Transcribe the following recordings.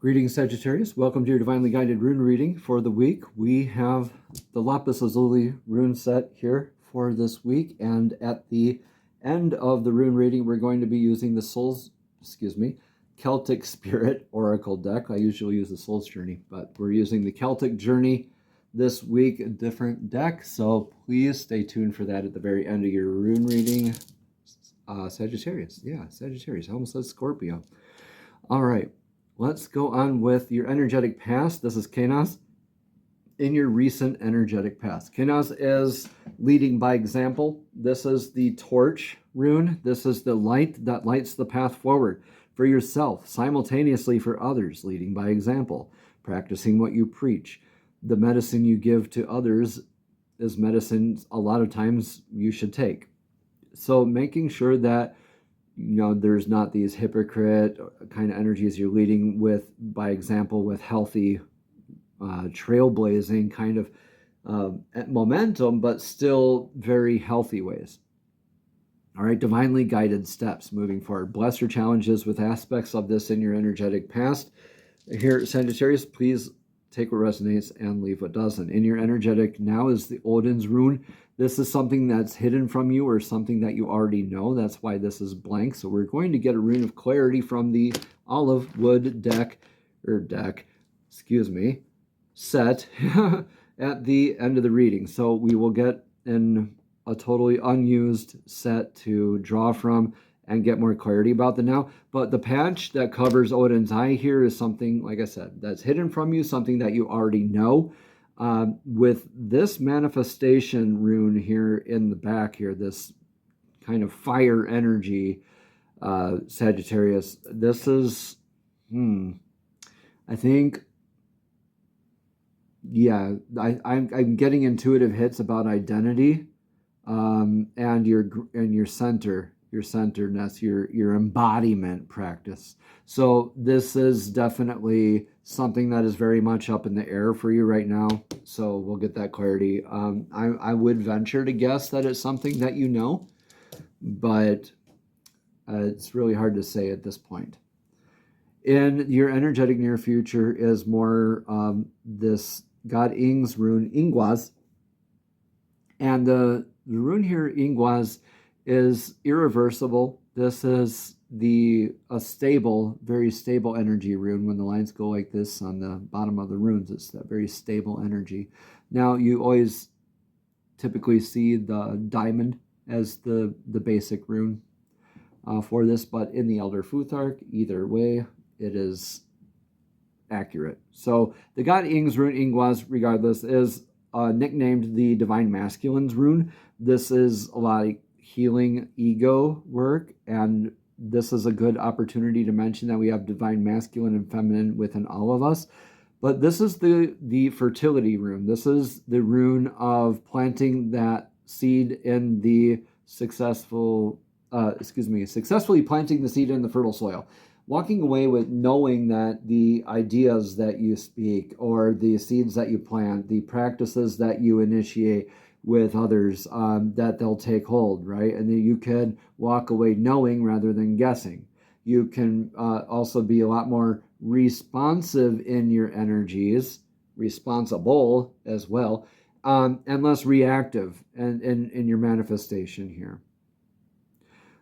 Greetings, Sagittarius. Welcome to your divinely guided rune reading for the week. We have the lapis lazuli rune set here for this week, and at the end of the rune reading, we're going to be using the Celtic Spirit Oracle deck. I usually use the Soul's Journey, but we're using the Celtic Journey this week, a different deck. So please stay tuned for that at the very end of your rune reading. Sagittarius. Yeah, Sagittarius. I almost said Scorpio. All right. Let's go on with your energetic past. This is Kenas in your recent energetic past. Kenas is leading by example. This is the torch rune. This is the light that lights the path forward for yourself, simultaneously for others, leading by example, practicing what you preach. The medicine you give to others is medicine a lot of times you should take. So making sure that there's not these hypocrite kind of energies. You're leading with, by example, with healthy, trailblazing kind of momentum, but still very healthy ways. All right, divinely guided steps moving forward. Bless your challenges with aspects of this in your energetic past. Here, Sagittarius, please take what resonates and leave what doesn't. In your energetic now is the Odin's rune. This is something that's hidden from you or something that you already know. That's why this is blank. So we're going to get a rune of clarity from the olive wood set at the end of the reading. So we will get in a totally unused set to draw from and get more clarity about the now. But the patch that covers Odin's eye here is something, like I said, that's hidden from you, something that you already know. With this manifestation rune here in the back here, this kind of fire energy, Sagittarius, this is, I think, yeah, I'm getting intuitive hits about identity, and your center, your centeredness, your embodiment practice. So this is definitely something that is very much up in the air for you right now. So we'll get that clarity. I would venture to guess that it's something that you know, but it's really hard to say at this point. In your energetic near future is more this God Ing's rune, Ingwaz. And the rune here, Ingwaz, is irreversible. This is a stable, very stable energy rune. When the lines go like this on the bottom of the runes, it's that very stable energy. Now, you always typically see the diamond as the basic rune for this, but in the Elder Futhark, either way, it is accurate. So the God Ing's rune, Ingwaz, regardless, is nicknamed the Divine Masculine's rune. This is a lot of healing ego work, and this is a good opportunity to mention that we have divine masculine and feminine within all of us. But this is the fertility rune. This is the rune of planting that seed in the successfully planting the seed in the fertile soil. Walking away with knowing that the ideas that you speak or the seeds that you plant, the practices that you initiate with others, that they'll take hold, right? And then you can walk away knowing rather than guessing. You can also be a lot more responsive in your energies, responsible as well, and less reactive in your manifestation here.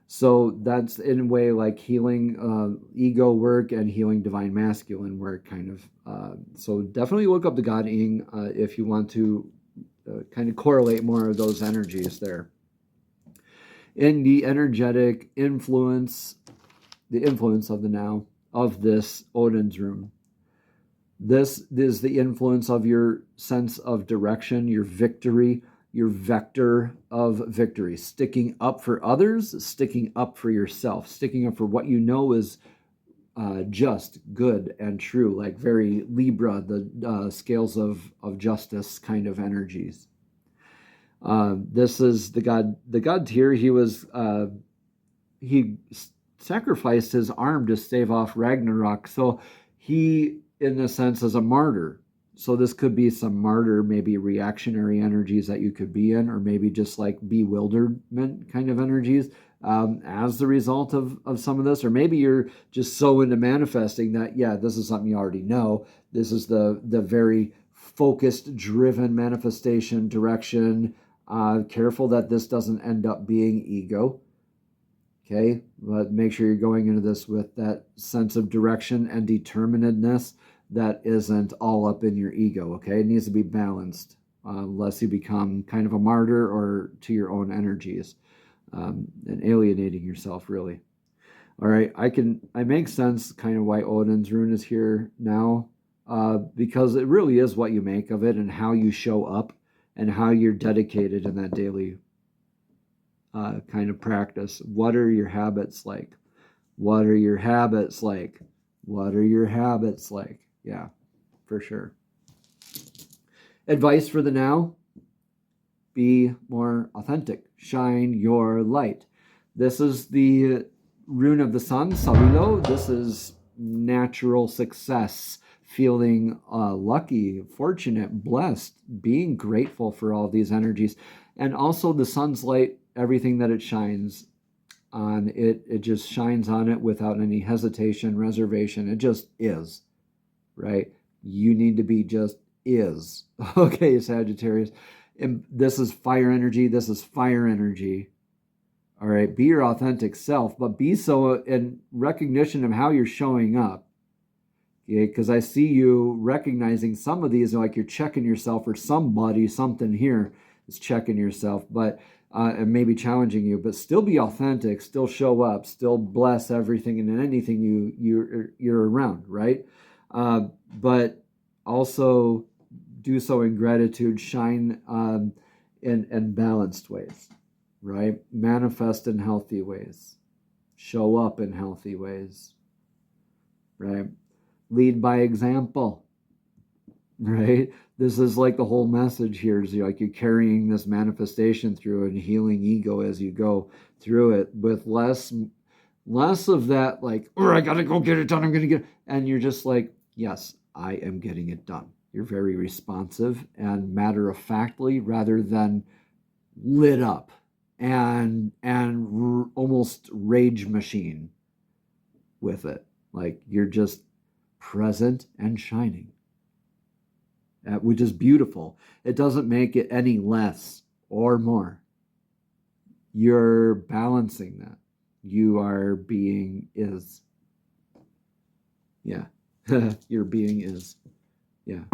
So that's in a way like healing ego work and healing divine masculine work kind of. So definitely look up the God Ing if you want to kind of correlate more of those energies there. In the energetic influence, the influence of the now of this Odin's rune. This is the influence of your sense of direction, your victory, your vector of victory, sticking up for others, sticking up for yourself, sticking up for what you know is just, good, and true, like very Libra, the scales of justice kind of energies. This is the god Tyr. He sacrificed his arm to stave off Ragnarok. So he, in a sense, is a martyr. So this could be some martyr, maybe reactionary energies that you could be in, or maybe just like bewilderment kind of energies. as the result of some of this, or maybe you're just so into manifesting that, yeah, this is something you already know. This is the very focused, driven manifestation direction. Careful that this doesn't end up being ego. Okay, but make sure you're going into this with that sense of direction and determinedness that isn't all up in your ego. Okay, it needs to be balanced, lest you become kind of a martyr or to your own energies, and alienating yourself, really. All right, I make sense kind of why Odin's rune is here now, because it really is what you make of it and how you show up and how you're dedicated in that daily kind of practice. What are your habits like? What are your habits like? What are your habits like? Yeah, for sure. Advice for the now: be more authentic. Shine your light. This is the rune of the sun, Salilo. This is natural success, feeling lucky, fortunate, blessed, being grateful for all these energies. And also the sun's light, everything that it shines on, it just shines on it without any hesitation, reservation. It just is, right? You need to be just is. Okay, Sagittarius. And this is fire energy. This is fire energy. All right, be your authentic self, but be so in recognition of how you're showing up. Okay, because I see you recognizing some of these, like you're checking yourself, or somebody, something here is checking yourself, but and maybe challenging you, but still be authentic, still show up, still bless everything and anything you're around, right? But also do so in gratitude, shine in balanced ways, right? Manifest in healthy ways, show up in healthy ways, right? Lead by example, right? This is like the whole message here is like you're carrying this manifestation through and healing ego as you go through it, with less of that like, oh, I gotta go get it done, I'm gonna get it. And you're just like, yes, I am getting it done. You're very responsive and matter-of-factly, rather than lit up and almost rage machine with it. Like you're just present and shining, which is beautiful. It doesn't make it any less or more. You're balancing that. You are being is. Yeah. Your being is. Yeah.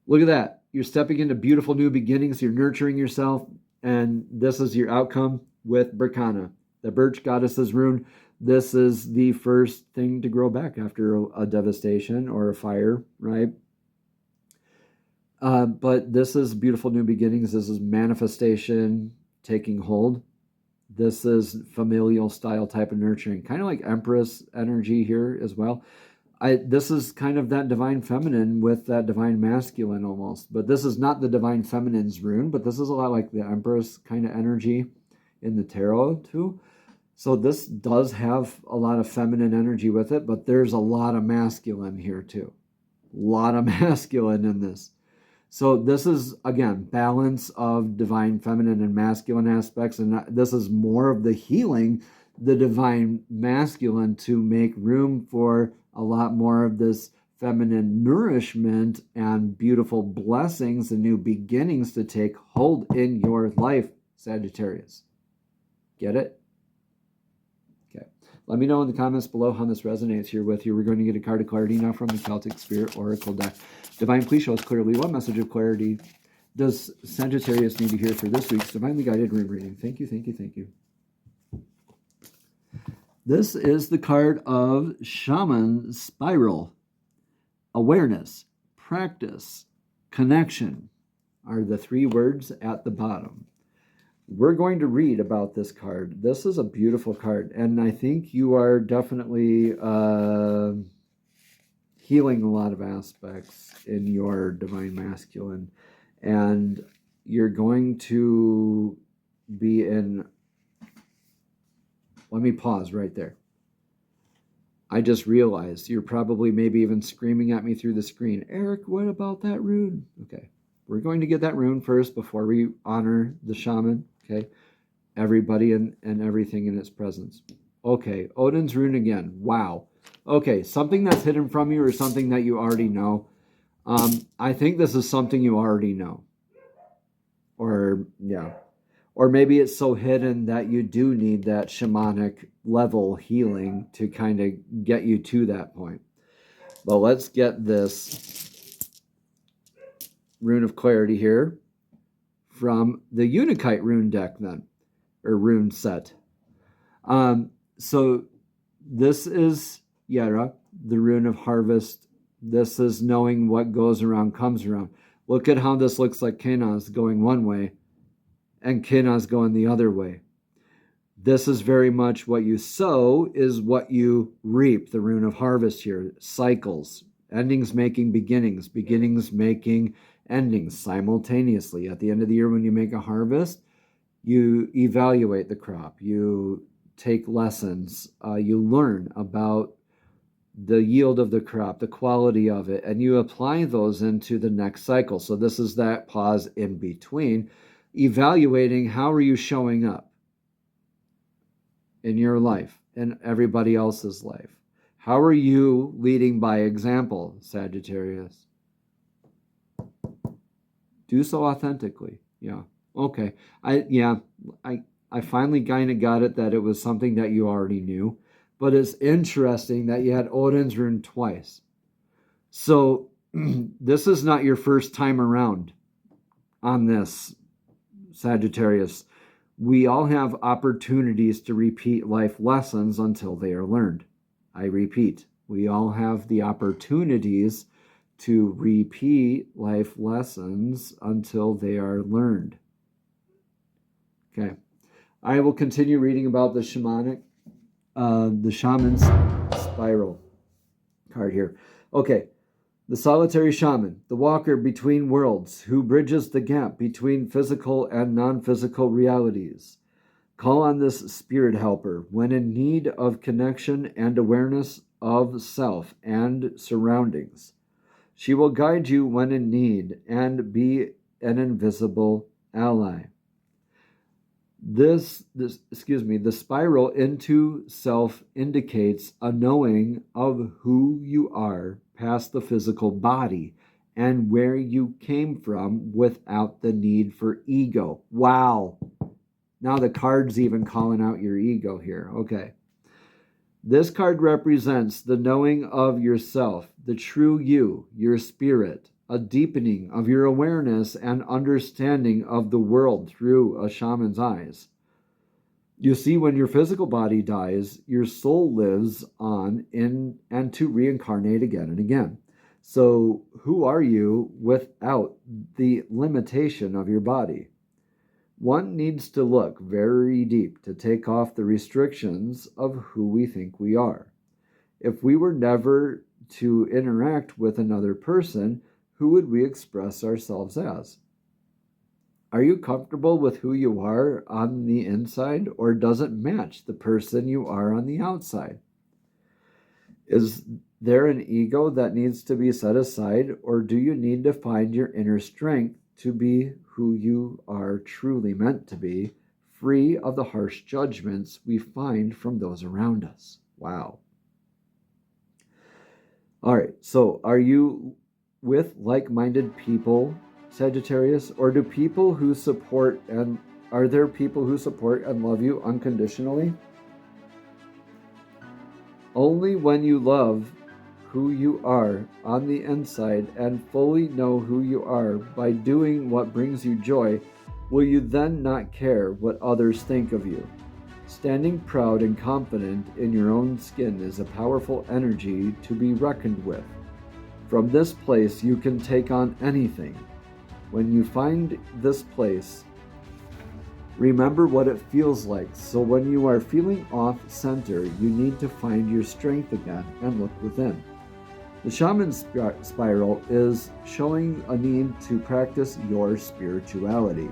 Look at that. You're stepping into beautiful new beginnings. You're nurturing yourself. And this is your outcome with Berkana, the birch goddess's rune. This is the first thing to grow back after a devastation or a fire, right? But this is beautiful new beginnings. This is manifestation taking hold. This is familial style type of nurturing, kind of like Empress energy here as well. This is kind of that divine feminine with that divine masculine almost. But this is not the divine feminine's rune, but this is a lot like the Empress kind of energy in the tarot too. So this does have a lot of feminine energy with it, but there's a lot of masculine here too. A lot of masculine in this. So this is, again, balance of divine feminine and masculine aspects. And this is more of the healing, the divine masculine, to make room for a lot more of this feminine nourishment and beautiful blessings and new beginnings to take hold in your life, Sagittarius. Get it? Okay. Let me know in the comments below how this resonates here with you. We're going to get a card of clarity now from the Celtic Spirit Oracle deck. Divine, please show us clearly what message of clarity does Sagittarius need to hear for this week's Divinely Guided Rune reading. Thank you, thank you, thank you. This is the card of Shaman Spiral. Awareness, practice, connection are the three words at the bottom. We're going to read about this card. This is a beautiful card, and I think you are definitely healing a lot of aspects in your divine masculine, and you're going to be in. Let me pause right there. I just realized you're probably maybe even screaming at me through the screen, Eric, what about that rune? Okay, we're going to get that rune first before we honor the shaman, okay? everybody and everything in its presence. Okay, Odin's rune again. Wow. Okay, something that's hidden from you or something that you already know. I think this is something you already know. Or maybe it's so hidden that you do need that shamanic level healing to kind of get you to that point. But let's get this rune of clarity here from the Unikite rune deck then, or rune set. So this is Yera, the rune of harvest. This is knowing what goes around comes around. Look at how this looks like Kenaz going one way and Kenaz going the other way. This is very much what you sow is what you reap, the rune of harvest here. Cycles, endings making beginnings, beginnings making endings simultaneously. At the end of the year when you make a harvest, you evaluate the crop, you take lessons, you learn about the yield of the crop, the quality of it, and you apply those into the next cycle. So this is that pause in between, evaluating how are you showing up in your life and everybody else's life. How are you leading by example, Sagittarius? Do so authentically. Yeah. Okay. I finally kind of got it that it was something that you already knew. But it's interesting that you had Odin's rune twice. So this is not your first time around on this, Sagittarius. We all have opportunities to repeat life lessons until they are learned. I repeat, we all have the opportunities to repeat life lessons until they are learned. Okay. I will continue reading about the shaman's spiral card here. Okay. The solitary shaman, the walker between worlds, who bridges the gap between physical and non-physical realities. Call on this spirit helper when in need of connection and awareness of self and surroundings. She will guide you when in need and be an invisible ally. The spiral into self indicates a knowing of who you are past the physical body and where you came from without the need for ego. Wow. Now the card's even calling out your ego here. Okay. This card represents the knowing of yourself, the true you, your spirit, a deepening of your awareness and understanding of the world through a shaman's eyes. You see, when your physical body dies, your soul lives on and to reincarnate again and again. So who are you without the limitation of your body? One needs to look very deep to take off the restrictions of who we think we are. If we were never to interact with another person, who would we express ourselves as? Are you comfortable with who you are on the inside, or does it match the person you are on the outside? Is there an ego that needs to be set aside, or do you need to find your inner strength to be who you are truly meant to be, free of the harsh judgments we find from those around us? Wow. All right, so are you with like-minded people, Sagittarius, or are there people who support and love you unconditionally? Only when you love who you are on the inside and fully know who you are by doing what brings you joy will you then not care what others think of you. Standing proud and confident in your own skin is a powerful energy to be reckoned with. From this place you can take on anything. When you find this place, remember what it feels like. So when you are feeling off center, you need to find your strength again and look within. The shaman's spiral is showing a need to practice your spirituality.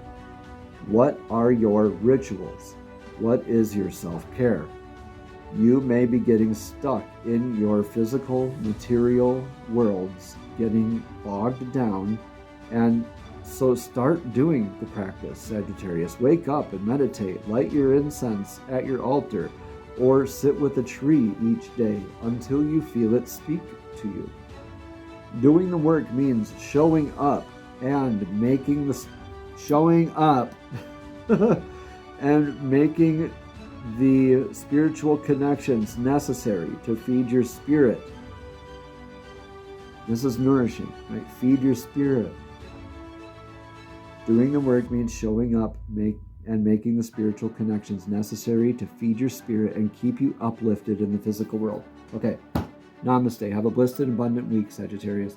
What are your rituals? What is your self-care? You may be getting stuck in your physical, material worlds, getting bogged down, and So start doing the practice, Sagittarius. Wake up and meditate. Light your incense at your altar, or sit with a tree each day until you feel it speak to you. Doing the work means showing up and making the spiritual connections necessary to feed your spirit. This is nourishing, right? Feed your spirit. Doing the work means showing up and making the spiritual connections necessary to feed your spirit and keep you uplifted in the physical world. Okay, namaste. Have a blessed and abundant week, Sagittarius.